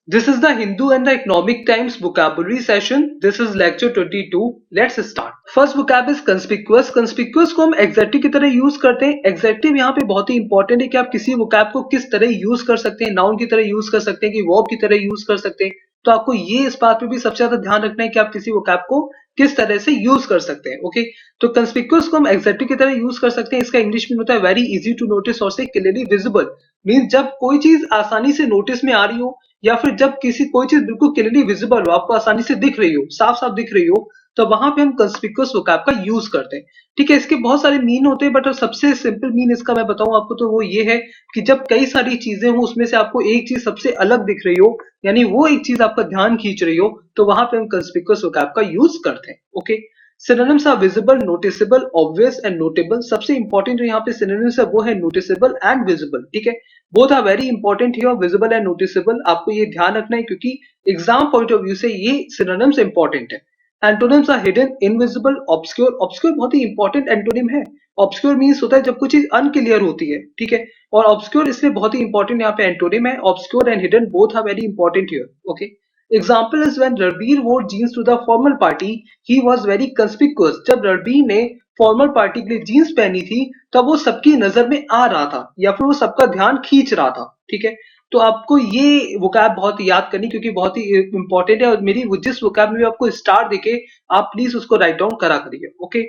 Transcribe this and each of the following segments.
This is the Hindu and the Economic Times vocabulary session. This is lecture 22. Let's start. First vocab is conspicuous. Conspicuous को हम executive की तरह use करते हैं. Executive यहाँ पे बहुत ही इंपॉर्टेंट है कि आप किसी vocab को किस तरह यूज कर सकते हैं. नाउन की तरह यूज कर सकते हैं कि वर्ब की तरह यूज कर सकते हैं. तो आपको ये इस बात पे भी सबसे ज्यादा ध्यान रखना है कि आप किसी vocab को किस तरह से यूज कर सकते हैं. ओके, तो कंस्पिक्यूअस को हम एग्जेक्टिव की तरह यूज कर सकते हैं. इसका इंग्लिश में होता है वेरी इजी टू नोटिस और से क्लियरली विजिबल. मीन जब कोई चीज आसानी से नोटिस में आ रही हो या फिर जब किसी कोई चीज बिल्कुल क्लियरली विजिबल हो, आपको आसानी से दिख रही हो, साफ साफ दिख रही हो, तो वहां पे हम कंस्पिक्यूअस वोकैब का यूज करते हैं. ठीक है, इसके बहुत सारे मीन होते हैं बट सबसे सिंपल मीन इसका मैं बताऊं आपको तो वो ये है कि जब कई सारी चीजें हो उसमें से आपको एक चीज सबसे अलग दिख रही हो, यानी वो एक चीज आपका ध्यान खींच रही हो, तो वहां पे हम कंस्पिक्यूअस वोकैब का यूज करते हैं. Okay, synonyms are visible, noticeable, obvious and notable. सबसे इंपॉर्टेंट जो यहाँ पे सिनोनिम्स है वो है नोटिसेबल एंड विजिबल. ठीक है, both are very important here, visible and noticeable. आपको ये ध्यान रखना है क्योंकि एग्जाम पॉइंट ऑफ व्यू से ये सिनोनिम्स इंपॉर्टेंट है. Antonyms are hidden, invisible, obscure. Obscure बहुत ही इंपॉर्टेंट एंटोनिम है. ऑब्सक्योर मींस होता है जब कोई चीज अनक्लियर होती है. ठीक है, और ऑब्सक्योर इसलिए बहुत ही इंपॉर्टेंट यहाँ पे एंटोनिम है. Obscure and hidden both are very important here. Okay, example is when Ranbir wore jeans to the formal party he was very conspicuous. जब रणबीर ने फॉर्मल पार्टी के लिए जीन्स पहनी थी तब वो सबकी नजर में आ रहा था या फिर वो सबका ध्यान खींच रहा था. ठीक है, तो आपको ये वोकैब बहुत याद करनी क्योंकि बहुत ही इंपॉर्टेंट है. और मेरी जिस वोकैब में भी आपको स्टार दिखे आप प्लीज उसको राइट डाउन करा करिए. ओके,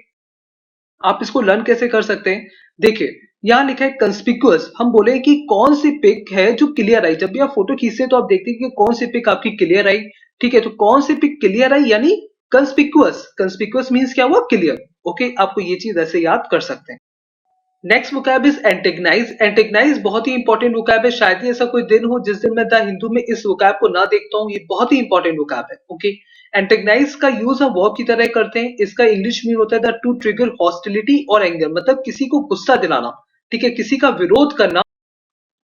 आप इसको लर्न कैसे कर सकते हैं? देखिए, यहाँ लिखा है कंस्पिक्यूअस. हम बोले कि कौन सी पिक है जो क्लियर आई. जब भी आप फोटो खींचते हैं तो आप देखते हैं कि कौन सी पिक आपकी क्लियर आई. ठीक है, तो कौन सी पिक क्लियर आई यानी कंस्पिक्यूअस. कंस्पिक्यूअस मीन्स क्या हुआ? क्लियर. ओके, आपको ये चीज ऐसे याद कर सकते हैं. Next vocab is antagonise. Antagonise बहुत ही इंपॉर्टेंट वोकैब है. शायद ही ऐसा कोई दिन हो जिस दिन मैं द हिंदू में इस वोकैब को ना देखता हूँ. ये बहुत ही इंपॉर्टेंट वोकैब है. ओके, एंटेगनाइज का यूज हम वर्ब की तरह करते हैं. इसका इंग्लिश मीन होता है द टू ट्रिगर हॉस्टिलिटी और एंगर. मतलब किसी को गुस्सा दिलाना. ठीक है, किसी का विरोध करना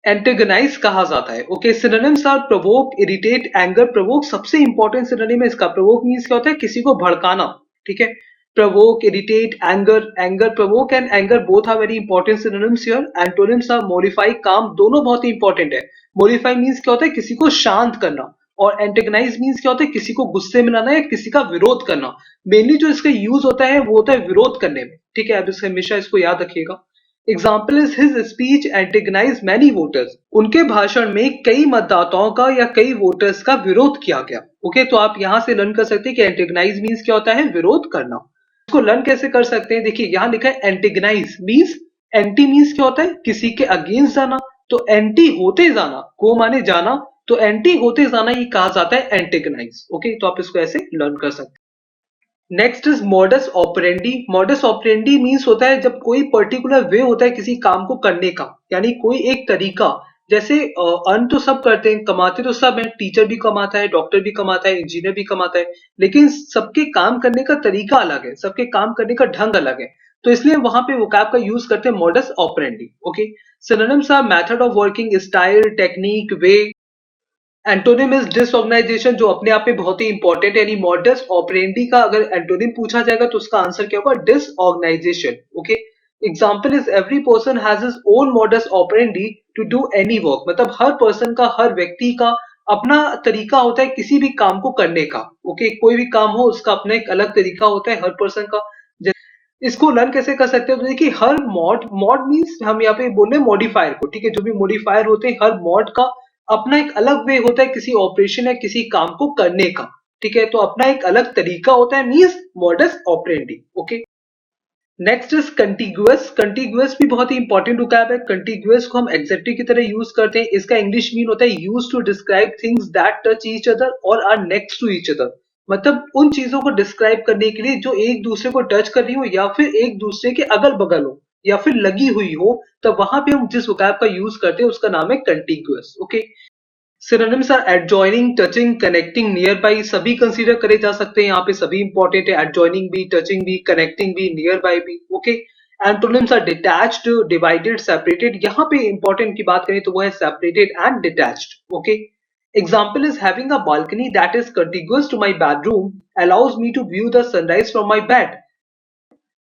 एंटेगनाइज कहा जाता है. Okay, synonyms are provoke, irritate, anger. Provoke सबसे इंपॉर्टेंट सिनोनिम है इसका. प्रोवोक मींस क्या होता है? किसी को भड़काना. ठीक है, provoke, irritate, anger. Anger, provoke and anger both are very important synonyms here. Antonyms are modify, calm. दोनों बहुत ही इंपॉर्टेंट है. modify means क्या होता है? किसी को शांत करना. और antagonize means क्या होता है? किसी को गुस्से में लाना या किसी का विरोध करना. मेनली जो इसका यूज होता है वो होता है विरोध करने में. ठीक है, अब इसका हमेशा इसको याद रखिएगा. Example is his speech antagonise many voters. उनके भाषण में कई मतदाताओं का या कई वोटर्स का विरोध किया गया. ओके, तो आप यहां से लर्न कर सकते हैं कि एंटेगनाइज मीन्स क्या होता है? विरोध करना. इसको लर्न कैसे कर सकते हैं? देखिए, यहां लिखा है एंटेगनाइज मीन्स. एंटी मीन्स क्या होता है? किसी के अगेंस्ट जाना. तो एंटी होते जाना, को माने जाना, तो एंटी होते जाना ये कहा जाता है एंटेगनाइज. ओके, तो आप इसको ऐसे लर्न कर सकते हैं. Next is modus operandi. Modus operandi means होता है जब कोई पर्टिकुलर वे होता है किसी काम को करने का, यानी कोई एक तरीका. जैसे अर्न तो सब करते हैं, कमाते तो सब हैं. टीचर भी कमाता है, डॉक्टर भी कमाता है, इंजीनियर भी कमाता है, लेकिन सबके काम करने का तरीका अलग है, सबके काम करने का ढंग अलग है. तो इसलिए वहां पे वोकैब का यूज करते हैं modus operandi. Okay, synonyms are method of working, style, technique, way. Antonym is disorganisation जो अपने आप में बहुत ही इंपॉर्टेंट है. यानी मॉडस ऑपरेंडी का अगर एंटोनिम पूछा जाएगा तो उसका आंसर क्या होगा? Disorganisation. Okay, example is every person has his own modus operandi to do any work. मतलब हर पर्सन का, हर व्यक्ति का अपना तरीका होता है किसी भी काम को करने का. ओके, कोई भी काम हो उसका अपना एक अलग तरीका होता है हर पर्सन का. इसको लर्न कैसे कर सकते हो? तो देखिए, हर मॉड, मॉड मीन्स हम यहाँ पे बोल रहे हैं मॉडिफायर को. ठीक है, जो भी मॉडिफायर होते हैं हर मॉड का अपना एक अलग वे होता है किसी ऑपरेशन या किसी काम को करने का. ठीक है, तो अपना एक अलग तरीका होता है, means modus operandi. Okay, next is contiguous. Contiguous भी बहुत ही इंपॉर्टेंट वोकैब है. कंटिग्यूअस को हम एडजेक्टिव की तरह यूज करते हैं. इसका इंग्लिश मीन होता है use to describe things that touch each other और are next to each other. मतलब उन चीजों को डिस्क्राइब करने के लिए जो एक दूसरे को टच कर रही हो या फिर एक दूसरे के अगल बगल हो या फिर लगी हुई हो, तब वहां पे हम जिस वोकैब का यूज करते हैं उसका नाम है contiguous. Okay, synonyms are adjoining, touching, connecting, nearby. सभी कंसीडर करे जा सकते हैं यहाँ पे, सभी इंपॉर्टेंट है. एडजॉइनिंग भी, टचिंग भी, कनेक्टिंग भी, नियर बाई भी. Okay, antonyms are detached, divided, separated. यहाँ पे इंपॉर्टेंट की बात करें तो वो है separated and detached. Okay, example is having a balcony that is contiguous to my bedroom allows me to view the sunrise from my bed.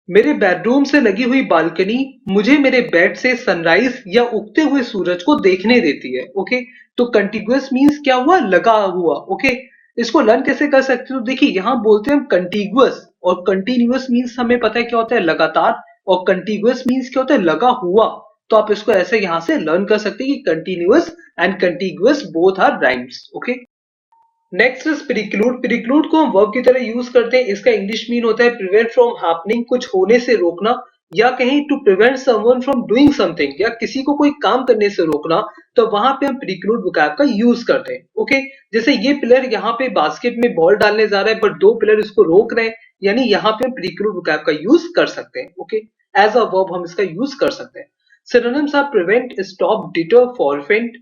मेरे bedroom से लगी हुई बालकनी मुझे मेरे बेड से सनराइज या उगते हुए सूरज को देखने देती है। ओके, तो कंटिग्यूअस मींस क्या हुआ, लगा हुआ। ओके, इसको लर्न कैसे कर सकते हो, देखिए यहाँ बोलते हैं हम कंटिग्यूअस, और कंटिन्यूअस मींस हमें पता है क्या होता है, लगातार, और कंटिग्यूअस मींस क्या होता है, लगा हुआ। तो आप इसको ऐसे यहाँ से लर्न कर सकते हैं कि continuous and contiguous both are rhymes. Okay, next is preclude. Preclude को हम वर्ब की तरह यूज करते हैं। इसका इंग्लिश मीन होता है प्रिवेंट फ्रॉम हैपनिंग, कुछ होने से रोकना, या कहीं to prevent someone from doing something, या किसी को कोई काम करने से रोकना, तो वहां पे हम प्रिक्लूड वोकैब का यूज करते हैं। ओके, जैसे ये प्लेयर यहाँ पे बास्केट में बॉल डालने जा रहा है बट दो प्लेयर इसको रोक रहे हैं, यानी यहाँ पे प्रिक्लूड वोकैब का यूज कर सकते हैं। ओके, एज अ वर्ब हम इसका यूज कर सकते हैं। Synonyms are prevent, stop, deter, forfeit.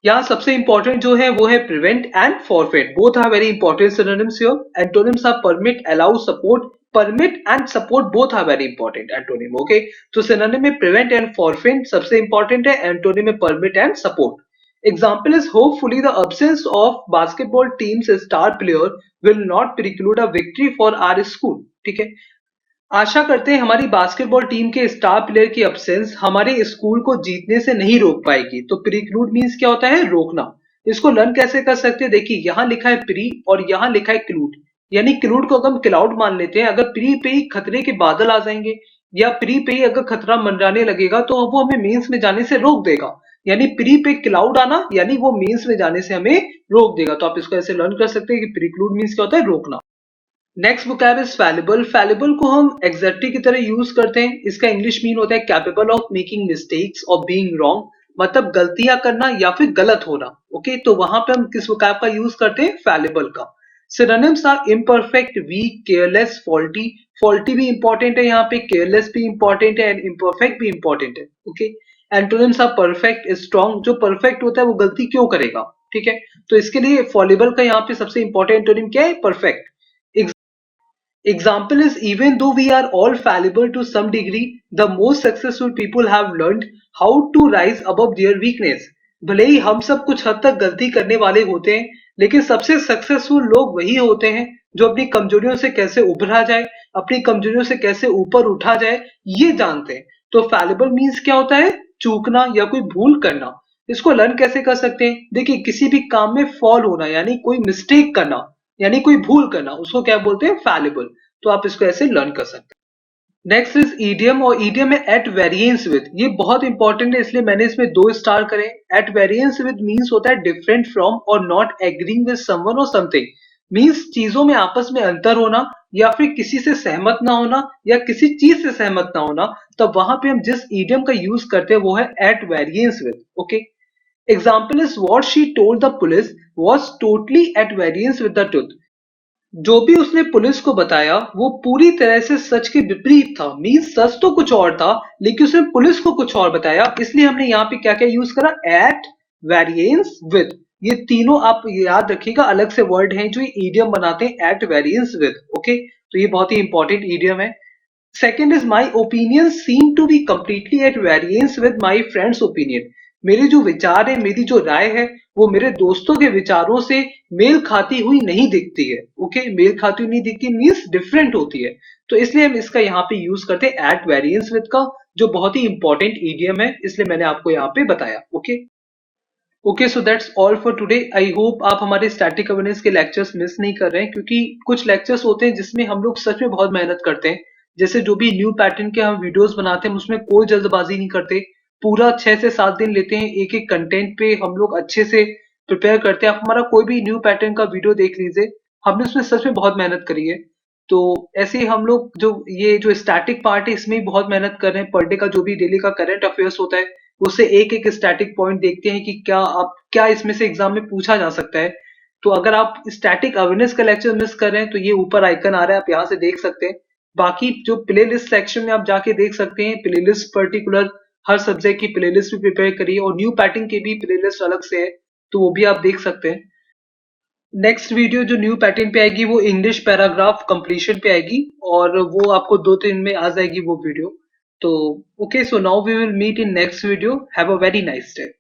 यहाँ सबसे इंपॉर्टेंट जो है वो है prevent and forfeit, both are very important synonyms here. Antonyms are permit, allow, support. Permit and support both are very important antonym. Okay, तो सिनोनिम में prevent and forfeit सबसे important है, एंटोनिम में permit and support. Example is hopefully the absence of basketball teams star player will not preclude a victory for our school। ठीक है, आशा करते हैं हमारी बास्केटबॉल टीम के स्टार प्लेयर की अब्सेंस हमारे स्कूल को जीतने से नहीं रोक पाएगी। तो प्रीक्लूड मींस क्या होता है, रोकना। इसको लर्न कैसे कर सकते हैं, देखिए यहाँ लिखा है प्री और यहाँ लिखा है क्लूड, यानी क्लूड को अगर हम क्लाउड मान लेते हैं, अगर प्री पे ही खतरे के बादल आ जाएंगे या प्री पे ही अगर खतरा मंडराने लगेगा तो वो हमें मेंस में जाने से रोक देगा। यानी प्री पे क्लाउड आना यानी वो मेंस में जाने से हमें रोक देगा। तो आप इसको ऐसे लर्न कर सकते हैं कि प्रीक्लूड मींस क्या होता है, रोकना। Next vocab is fallible. Fallible को हम एग्जैक्टली की तरह यूज करते हैं। इसका इंग्लिश मीन होता है कैपेबल ऑफ मेकिंग मिस्टेक्स और बीइंग रॉन्ग, मतलब गलतियां करना या फिर गलत होना। ओके, तो वहां पे हम किस वोकैब का यूज करते हैं, फैलिबल का। Synonyms are imperfect, weak, careless, faulty. Faulty भी इंपॉर्टेंट है यहाँ पे, केयरलेस भी इंपॉर्टेंट है एंड इम्परफेक्ट भी इंपॉर्टेंट है। Okay, antonyms are perfect, strong. जो परफेक्ट होता है वो गलती क्यों करेगा, ठीक है, तो इसके लिए फॉलिबल का यहाँ पे सबसे इंपॉर्टेंट एंटोनिम क्या है, perfect. Example is, even though we are all fallible to some degree, the most successful people have learned how to rise above their weakness। भले ही हम सब कुछ हद तक गलती करने वाले होते हैं, लेकिन सबसे सक्सेसफुल लोग वही होते हैं जो अपनी कमजोरियों से कैसे उभरा जाए, अपनी कमजोरियों से कैसे ऊपर उठा जाए, ये जानते हैं। तो फैलिबल मीन्स क्या होता है, चूकना या कोई भूल करना। इसको लर्न कैसे कर सकते हैं, देखिए किसी भी काम में फॉल होना यानी कोई मिस्टेक करना, यानी कोई भूल करना, उसको क्या बोलते हैं, फैलिबल। तो आप इसको ऐसे लर्न कर सकते हैं। नेक्स्ट इज ईडियम, और ईडियम है एट वेरिएंस विद। ये बहुत इंपॉर्टेंट है इसलिए मैंने इसमें 2 स्टार करे। एट वेरिएंस विद मींस होता है डिफरेंट फ्रॉम और नॉट एग्रीइंग विद समवन और समथिंग। मींस चीजों में आपस में अंतर होना या फिर किसी से सहमत ना होना या किसी चीज से सहमत ना होना, तब वहां पे हम जिस ईडियम का यूज करते हैं वो है at variance with. Okay, example is what she told the police was totally at variance with the truth. जो भी उसने पुलिस को बताया वो पूरी तरह से सच के विपरीत था। मींस सच तो कुछ और था लेकिन उसने पुलिस को कुछ और बताया, इसलिए हमने यहाँ पे क्या क्या यूज करा, एट, वेरिएंस, विद। ये तीनों आप याद रखिएगा, अलग से वर्ड हैं जो ईडियम बनाते हैं, एट, वेरिएंस, विद। ओके, तो ये बहुत ही इंपॉर्टेंट ईडियम है। Second is my opinion seem to be completely at variance with my friends opinion. मेरे जो विचार है, मेरी जो राय है, वो मेरे दोस्तों के विचारों से मेल खाती हुई नहीं दिखती है। ओके, मेल खाती हुई नहीं दिखती मीन्स डिफरेंट होती है। तो इसलिए हम इसका यहाँ पे यूज करते हैं एट वेरिएंस विद का, जो बहुत ही इंपॉर्टेंट ईडियम है, इसलिए मैंने आपको यहाँ पे बताया। Okay, okay, so that's all for today. I hope आप हमारे स्टैटिक अवेयरनेस के लेक्चर्स मिस नहीं कर रहे हैं, क्योंकि कुछ लेक्चर्स होते हैं जिसमें हम लोग सच में बहुत मेहनत करते हैं। जैसे जो भी न्यू पैटर्न के हम वीडियोस बनाते हैं उसमें कोई जल्दबाजी नहीं करते, पूरा 6 से 7 दिन लेते हैं, एक एक कंटेंट पे हम लोग अच्छे से प्रिपेयर करते हैं। आप हमारा कोई भी न्यू पैटर्न का वीडियो देख लीजिए, हमने उसमें सच में बहुत मेहनत करी है। तो ऐसे ही हम लोग जो ये जो स्टैटिक पार्ट है इसमें भी बहुत मेहनत कर रहे हैं। पर डे का जो भी डेली का करंट अफेयर्स होता है उससे एक एक स्टैटिक पॉइंट देखते हैं कि क्या इसमें से एग्जाम में पूछा जा सकता है। तो अगर आप स्टैटिक अवेयरनेस का लेक्चर मिस कर रहे हैं तो ये ऊपर आइकन आ रहा है, आप यहाँ से देख सकते हैं। बाकी जो प्लेलिस्ट सेक्शन में आप जाके देख सकते हैं, प्लेलिस्ट पर्टिकुलर हर सब्जेक्ट की प्लेलिस्ट भी प्रिपेयर करिए और न्यू पैटर्न की भी प्लेलिस्ट अलग से है, तो वो भी आप देख सकते हैं। नेक्स्ट वीडियो जो न्यू पैटर्न पे आएगी वो इंग्लिश पैराग्राफ कंप्लीशन पे आएगी, और वो आपको 2-3 में आ जाएगी वो वीडियो। तो okay, so now we will meet in next video. Have a very nice day.